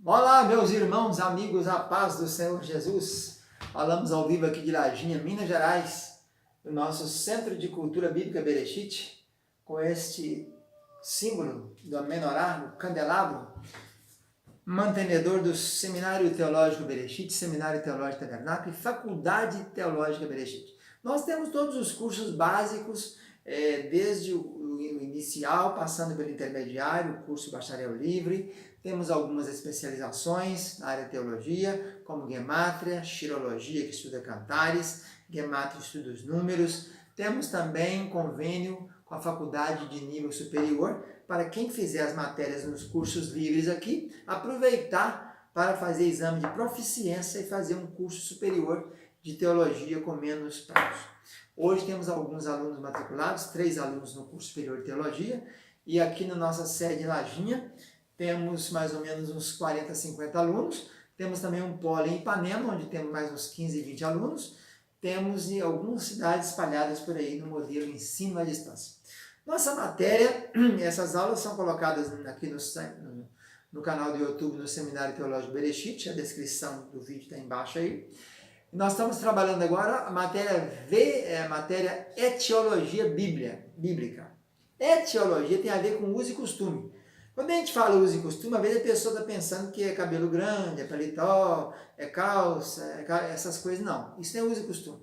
Olá, meus irmãos, amigos, a paz do Senhor Jesus. Falamos ao vivo aqui de Lajinha, Minas Gerais, do nosso Centro de Cultura Bíblica Bereshit, com este símbolo do menorá, o candelabro, mantenedor do Seminário Teológico Bereshit, Seminário Teológico Tabernáculo e Faculdade Teológica Bereshit. Nós temos todos os cursos básicos, desde o inicial, passando pelo intermediário, o curso Bacharel Livre. Temos algumas especializações na área de teologia, como Gemátria, Xirologia, que estuda cantares, Gemátria estuda os números. Temos também convênio com a faculdade de nível superior, para quem fizer as matérias nos cursos livres aqui, aproveitar para fazer exame de proficiência e fazer um curso superior de teologia com menos prazo. Hoje temos alguns alunos matriculados, 3 alunos no curso superior de teologia, e aqui na nossa sede em Lajinha, temos mais ou menos uns 40, 50 alunos. Temos também um polo em Ipanema, onde temos mais uns 15, 20 alunos. Temos em algumas cidades espalhadas por aí no modelo ensino à distância. Nossa matéria, essas aulas são colocadas aqui no canal do YouTube, no Seminário Teológico Bereshit, a descrição do vídeo está embaixo aí. Nós estamos trabalhando agora a matéria etiologia bíblica. Etiologia tem a ver com uso e costume. Quando a gente fala uso e costume, às vezes a pessoa está pensando que é cabelo grande, é paletó, é calça, essas coisas. Não, isso não é uso e costume.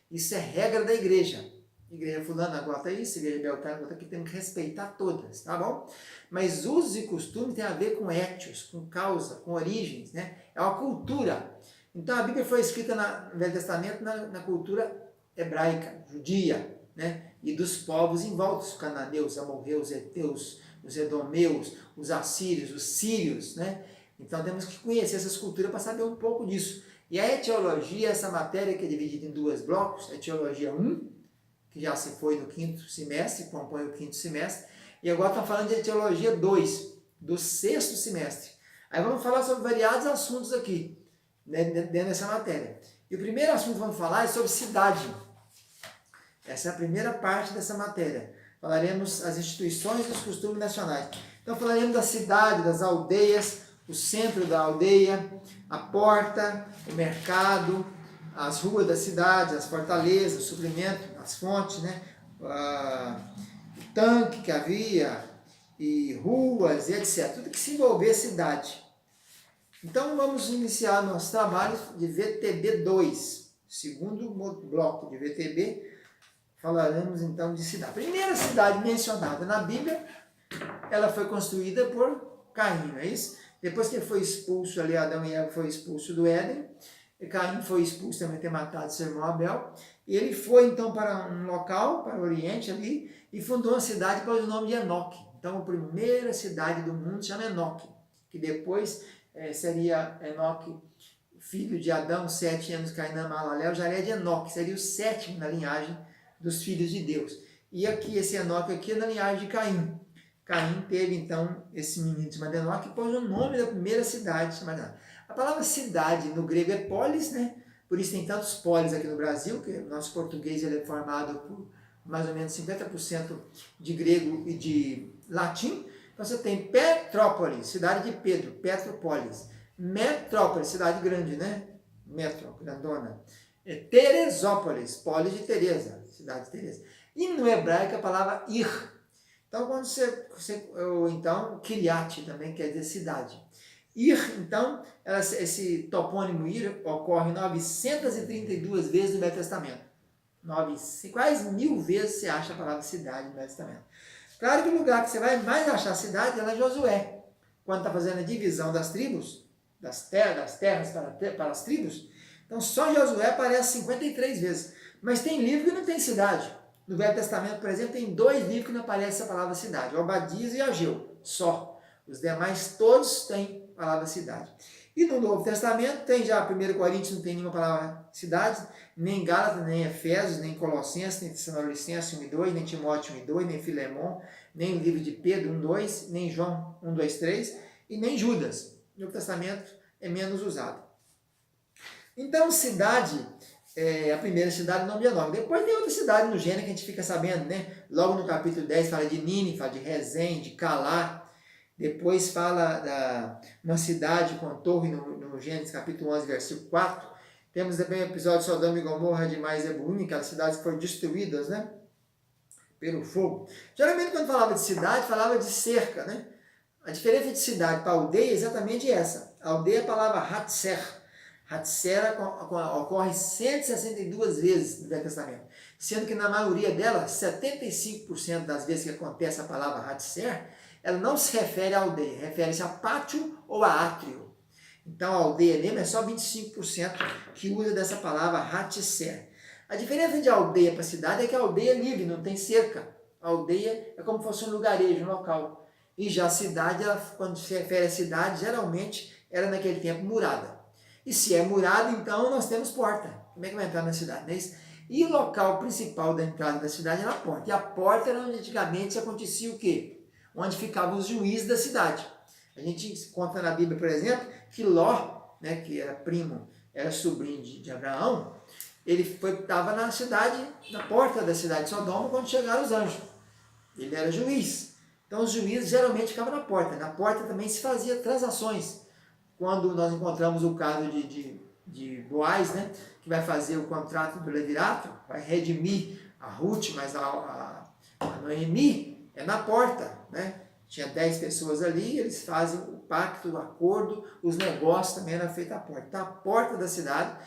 Isso é regra da igreja. Igreja fulana gosta isso, igreja beltrana gosta aqui, temos que respeitar todas, tá bom? Mas uso e costume tem a ver com etios, com causa, com origens, né? É uma cultura. Então a Bíblia foi escrita no Velho Testamento na cultura hebraica, judia, né? E dos povos em volta, os cananeus, amorreus, heteus, os edomeus, os assírios, os sírios, né? Então temos que conhecer essas culturas para saber um pouco disso. E a etiologia, essa matéria que é dividida em 2 blocos, a etiologia 1, que já se foi no 5º semestre, compõe o 5º semestre, e agora estamos falando de etiologia 2, do 6º semestre. Aí vamos falar sobre variados assuntos aqui, né, dentro dessa matéria. E o primeiro assunto que vamos falar é sobre cidade. Essa é a primeira parte dessa matéria. Falaremos as instituições e os costumes nacionais. Então falaremos da cidade, das aldeias, o centro da aldeia, a porta, o mercado, as ruas da cidade, as fortalezas, o suprimento, as fontes, né? O tanque que havia, e ruas, e etc. Tudo que se envolver cidade. Então vamos iniciar nosso trabalho de VTB 2, segundo bloco de VTB. Falaremos então de cidade. A primeira cidade mencionada na Bíblia, ela foi construída por Caim, não é isso? Depois que ele foi expulso ali, Adão e Eva foi expulso do Éden, e Caim foi expulso também, ter matado seu irmão Abel, e ele foi então para um local, para o Oriente ali, e fundou uma cidade com o nome de Enoque. Então a primeira cidade do mundo se chama Enoque, que depois seria Enoque, filho de Adão, 7 anos, Cainã, Malalel, já é de Enoque, seria o 7º na linhagem dos filhos de Deus. E aqui, esse Enoque aqui é na linhagem de Caim. Caim teve, então, esse menino chamado Enoque, e pôs o nome da primeira cidade chamada. A palavra cidade no grego é polis, né? Por isso tem tantos polis aqui no Brasil, que o nosso português ele é formado por mais ou menos 50% de grego e de latim. Então você tem Petrópolis, cidade de Pedro, Petrópolis. Metrópolis, cidade grande, né? Metro, grandona. Teresópolis, polis de Teresa, cidade de Teresa. E no hebraico a palavra ir. Então, quando ou então, Kiriat também quer dizer cidade. Ir, então, esse topônimo ir ocorre 932 vezes no Velho Testamento. Quase 1000 vezes você acha a palavra cidade no Velho Testamento. Claro que o lugar que você vai mais achar cidade é lá em Josué. Quando está fazendo a divisão das tribos, das terras para as tribos, então só Josué aparece 53 vezes. Mas tem livro que não tem cidade. No Velho Testamento, por exemplo, tem 2 livros que não aparece a palavra cidade. Obadias e Ageu, só. Os demais todos têm a palavra cidade. E no Novo Testamento tem já 1 Coríntios, não tem nenhuma palavra cidade, nem Gálatas, nem Efésios, nem Colossenses, nem Tessalonicenses 1 e 2, nem Timóteo 1 e 2, nem Filemão, nem o livro de Pedro 1 e 2, nem João 1, 2, 3 e nem Judas. No Novo Testamento é menos usado. Então, cidade é a primeira cidade, nome de Enoque. Depois tem outra cidade no Gênesis que a gente fica sabendo, né? Logo no capítulo 10 fala de Nínive, fala de Resem, de Calá, Depois fala da uma cidade com torre no Gênesis capítulo 11, versículo 4. Temos também o episódio de Sodoma e Gomorra de Mais Zebulun, aquelas cidades que foram destruídas, né, pelo fogo. Geralmente quando falava de cidade, falava de cerca, né? A diferença de cidade para aldeia é exatamente essa. A aldeia é a palavra Hatzer. Hatzer ocorre 162 vezes no Velho Testamento, sendo que na maioria delas, 75% das vezes que acontece a palavra Hatzer, ela não se refere à aldeia, refere-se a pátio ou a átrio. Então a aldeia mesmo é só 25% que usa dessa palavra Hatzer. A diferença de aldeia para cidade é que a aldeia é livre, não tem cerca. A aldeia é como se fosse um lugarejo, um local. E já a cidade, ela, quando se refere à cidade, geralmente era naquele tempo murada. E se é murada, então nós temos porta. Como é que vai entrar na cidade? Não é isso? E o local principal da entrada da cidade era a porta. E a porta era onde antigamente acontecia o quê? Onde ficavam os juízes da cidade. A gente conta na Bíblia, por exemplo, que Ló, né, que era primo, era sobrinho de Abraão, ele estava na cidade, na porta da cidade de Sodoma, quando chegaram os anjos. Ele era juiz. Então os juízes geralmente ficavam na porta. Na porta também se fazia transações. Quando nós encontramos o caso de Boaz, né, que vai fazer o contrato do levirato, vai redimir a Ruth, mas a Noemi é na porta, né? Tinha 10 pessoas ali, eles fazem o pacto, o acordo, os negócios também eram feitos à porta. Então a porta da cidade,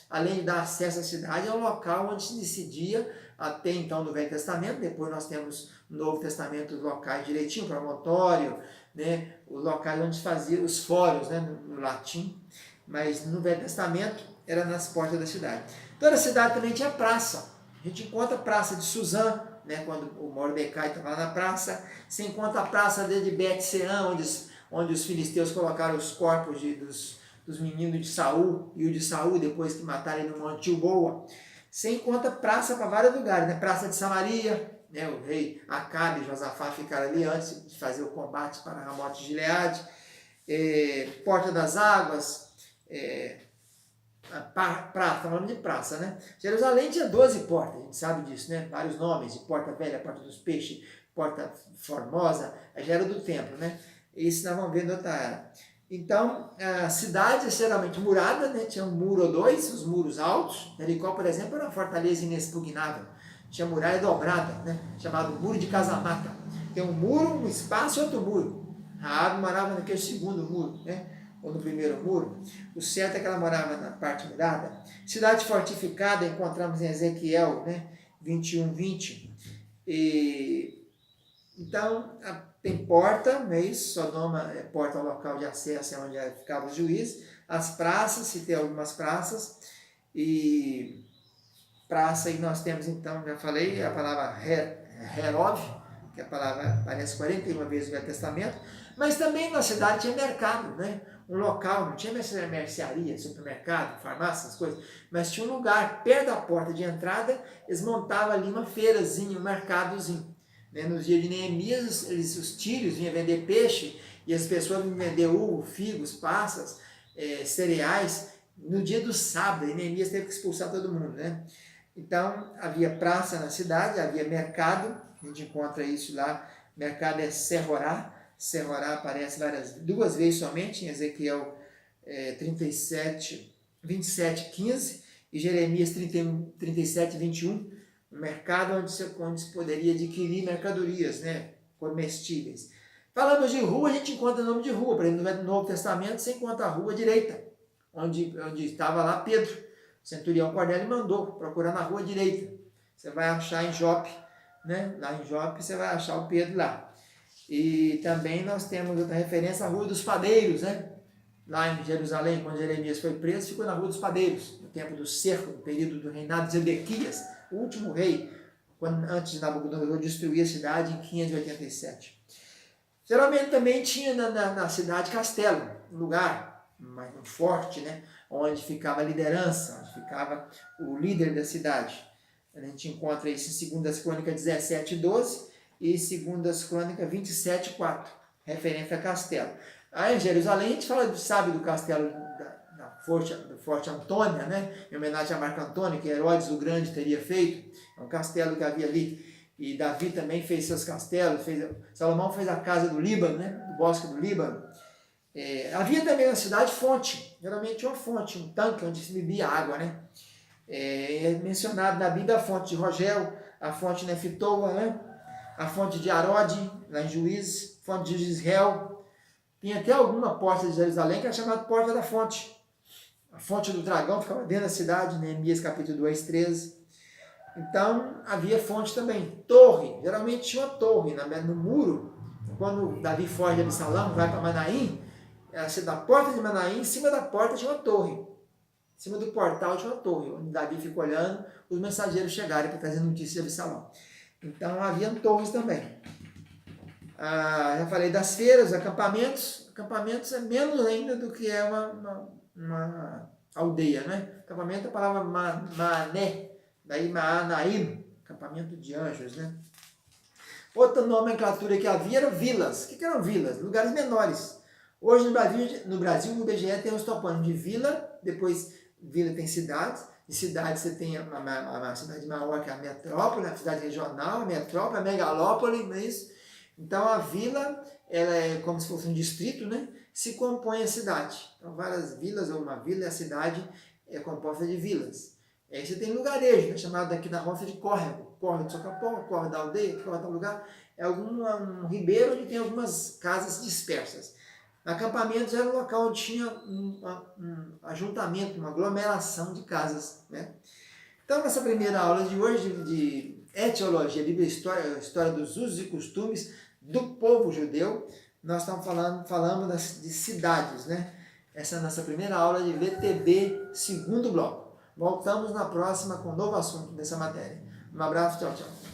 além de dar acesso à cidade, é o local onde se decidia, até então no Velho Testamento, depois nós temos no Novo Testamento os locais direitinho, o promontório, né, os locais onde se fazia os fóruns, né, no latim, mas no Velho Testamento era nas portas da cidade. Toda a cidade também tinha praça. A gente encontra a praça de Suzã, né, quando o Mordecai estava lá na praça. Você encontra a praça de Bet-Seã, onde os filisteus colocaram os corpos dos meninos de Saul e o de Saul, depois que mataram ele no Monte Gilboa. Você encontra praça para vários lugares, né? Praça de Samaria, né? O rei Acabe e Josafá ficaram ali antes de fazer o combate para Ramote de Gileade. Porta das Águas, falando de praça, né? Jerusalém tinha 12 portas, a gente sabe disso, né? Vários nomes, de Porta Velha, Porta dos Peixes, Porta Formosa, já era do templo, né? Isso nós vamos ver em outra era. Então, a cidade é geralmente murada, né? Tinha um muro ou dois, os muros altos. Jericó, por exemplo, era uma fortaleza inexpugnável. Tinha muralha dobrada, né? Chamado Muro de Casamaca. Tem um muro, um espaço e outro muro. Raabe morava naquele segundo muro, né? Ou no primeiro muro. O certo é que ela morava na parte murada. Cidade fortificada, encontramos em Ezequiel, né? 21:20. Então, tem porta, não é isso? Sodoma é porta ao local de acesso, é onde ficavam os juízes. As praças, se tem algumas praças. E praça, e nós temos então, já falei, a palavra Herod, que a palavra aparece 41 vezes no Velho Testamento. Mas também na cidade tinha mercado, né? Um local, não tinha mercearia, supermercado, farmácia, essas coisas, mas tinha um lugar perto da porta de entrada, eles montavam ali uma feirazinha, um mercadozinho. Nos dias de Neemias, os tírios vinham vender peixe e as pessoas vinham vender uva, figos, passas, cereais, no dia do sábado. E Neemias teve que expulsar todo mundo, né? Então, havia praça na cidade, havia mercado, a gente encontra isso lá, mercado é Serorá. Serorá aparece duas vezes somente, em Ezequiel 27:15 e Jeremias 37:21, um mercado onde se poderia adquirir mercadorias, né, comestíveis. Falando de rua, a gente encontra o nome de rua, por exemplo, no Novo Testamento você encontra a rua direita, onde estava lá Pedro, o centurião Cornélio mandou procurar na rua direita. Você vai achar em Jope, né, lá em Jope você vai achar o Pedro lá. E também nós temos outra referência à Rua dos Padeiros, né? Lá em Jerusalém, quando Jeremias foi preso, ficou na Rua dos Padeiros, no tempo do cerco, no período do reinado de Zedequias, o último rei, antes de Nabucodonosor destruir a cidade em 587. Geralmente também tinha na cidade castelo, um lugar, um forte, né? Onde ficava a liderança, onde ficava o líder da cidade. A gente encontra isso em 2 Crônicas 17:12, e 2 Crônicas 27:4, referência a castelo. Aí em Jerusalém a gente sabe do castelo do Forte Antônia, né? Em homenagem a Marco Antônio, que Herodes o Grande teria feito. É um castelo que havia ali. e Davi também fez seus castelos, Salomão fez a casa do Líbano, né? Do bosque do Líbano. Havia também na cidade fonte, geralmente uma fonte, um tanque onde se bebia água, né? É mencionado na Bíblia a fonte de Rogel, a fonte de Nefitoa, né? A fonte de Arode, lá em Juízes, fonte de Israel. Tem até alguma porta de Jerusalém que é chamada Porta da Fonte. A fonte do dragão ficava dentro da cidade, Neemias capítulo 2, 13. Então, havia fonte também. Torre, geralmente tinha uma torre no muro. Quando Davi foge de Absalão, vai para Manaim, da porta de Manaim, em cima da porta tinha uma torre. Em cima do portal tinha uma torre, onde Davi fica olhando, os mensageiros chegarem para trazer notícias de Absalão. Então, havia torres também. Já falei das feiras, acampamentos. Acampamentos é menos ainda do que é uma aldeia, né? Acampamento é a palavra mané, daí Maanaim, acampamento de anjos, né? Outra nomenclatura que havia era vilas. O que eram vilas? Lugares menores. Hoje no Brasil o IBGE tem os topônimos de vila, depois vila tem cidades, de cidade você tem a cidade maior que é a metrópole, a cidade regional, a metrópole, a megalópole, não é isso? Então a vila, ela é como se fosse um distrito, né? Se compõe a cidade. Então várias vilas, ou uma vila, a cidade é composta de vilas. Aí você tem lugarejo, né? Chamado aqui na roça de córrego. Córrego do Socapó, córrego da aldeia, córrego do lugar. É um ribeiro onde tem algumas casas dispersas. Acampamentos era um local onde tinha um ajuntamento, uma aglomeração de casas, né? Então, nessa primeira aula de hoje, de etiologia, Bíblia e história dos usos e costumes do povo judeu, nós estamos falando de cidades, né? Essa é a nossa primeira aula de VTB, segundo bloco. Voltamos na próxima com um novo assunto dessa matéria. Um abraço, tchau, tchau.